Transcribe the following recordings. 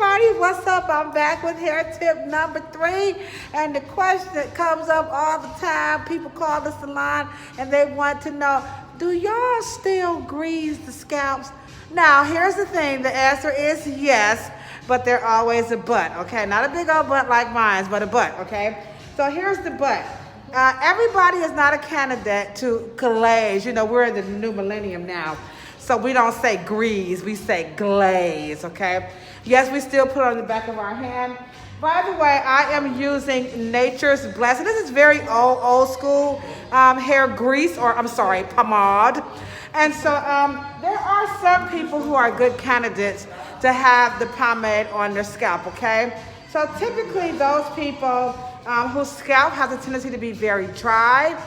everybody, what's up? I'm back with hair tip number 3, and the question that comes up all the time, people call the salon and they want to know, do y'all still grease the scalps? Now, here's the thing, the answer is yes, but there's always a but, okay? Not a big old butt like mine, but a but, okay? So here's the but. Everybody is not a candidate to glaze. You know, we're in the new millennium now. So we don't say grease, we say glaze, okay? Yes, we still put it on the back of our hand. By the way, I am using Nature's Blessing. This is very old school hair grease, or I'm sorry, pomade. And so there are some people who are good candidates to have the pomade on their scalp, okay? So typically those people whose scalp has a tendency to be very dry.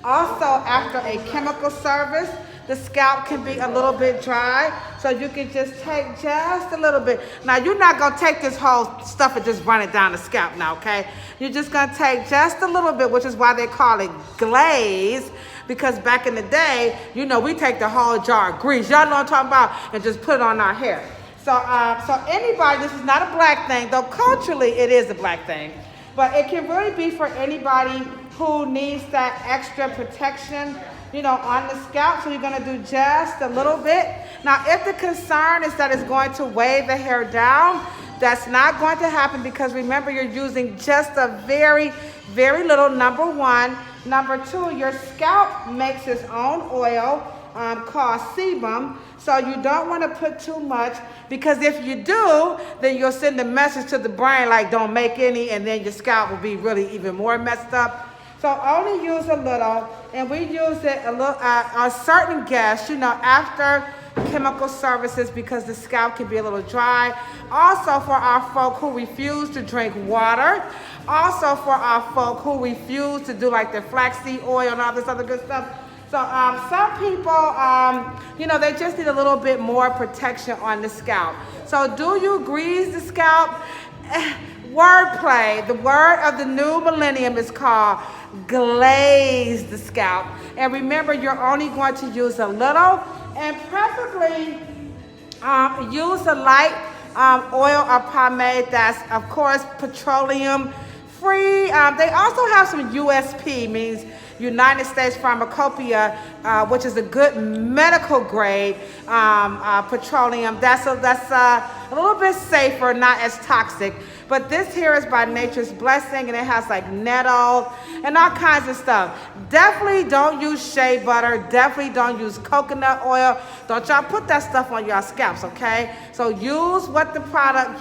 Also, after a chemical service, the scalp can be a little bit dry, so you can just take just a little bit. Now, you're not gonna take this whole stuff and just run it down the scalp now, okay? You're just gonna take just a little bit, which is why they call it glaze, because back in the day, you know, we take the whole jar of grease, y'all know what I'm talking about, and just put it on our hair. So, so anybody, this is not a black thing, though culturally it is a black thing, but it can really be for anybody who needs that extra protection, you know, on the scalp. So you're gonna do just a little bit. Now, if the concern is that it's going to weigh the hair down, that's not going to happen, because remember, you're using just a very, very little, number one. Number two, your scalp makes its own oil called sebum. So you don't want to put too much, because if you do, then you'll send a message to the brain like, don't make any, and then your scalp will be really even more messed up. So only use a little, and we use it a little on certain guests, you know, after chemical services, because the scalp can be a little dry. Also for our folk who refuse to drink water. Also for our folk who refuse to do like the flaxseed oil and all this other good stuff. So some people, you know, they just need a little bit more protection on the scalp. So do you grease the scalp? Wordplay. The word of the new millennium is called glaze the scalp. And remember, you're only going to use a little, and preferably use a light oil or pomade that's, of course, petroleum free. They also have some USP, means United States Pharmacopoeia, which is a good medical grade petroleum. That's a little bit safer, not as toxic. But this here is by Nature's Blessing, and it has like nettle and all kinds of stuff. Definitely don't use shea butter. Definitely don't use coconut oil. Don't y'all put that stuff on your scalps, okay? So use the product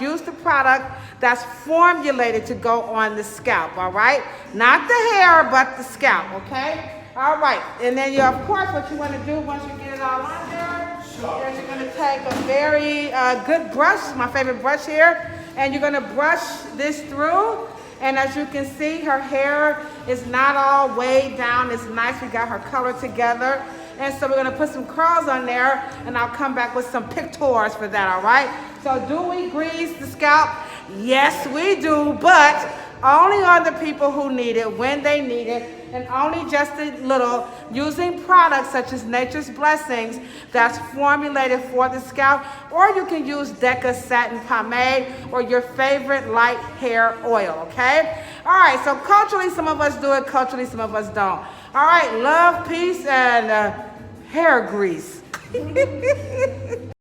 that's formulated to go on the scalp, all right? Not the hair, but the scalp, okay? All right, and then you, of course, what you want to do once you get it all on there, is you're going to take a very good brush, my favorite brush here, and you're going to brush this through. And as you can see, her hair is not all weighed down. It's nice. We got her color together. And so we're going to put some curls on there, and I'll come back with some pictures for that, all right? So do we grease the scalp? Yes, we do, but only on the people who need it, when they need it, and only just a little, using products such as Nature's Blessings that's formulated for the scalp, or you can use Deca Satin Pomade or your favorite light hair oil, okay? All right, so culturally, some of us do it, culturally, some of us don't. All right, love, peace, and hair grease.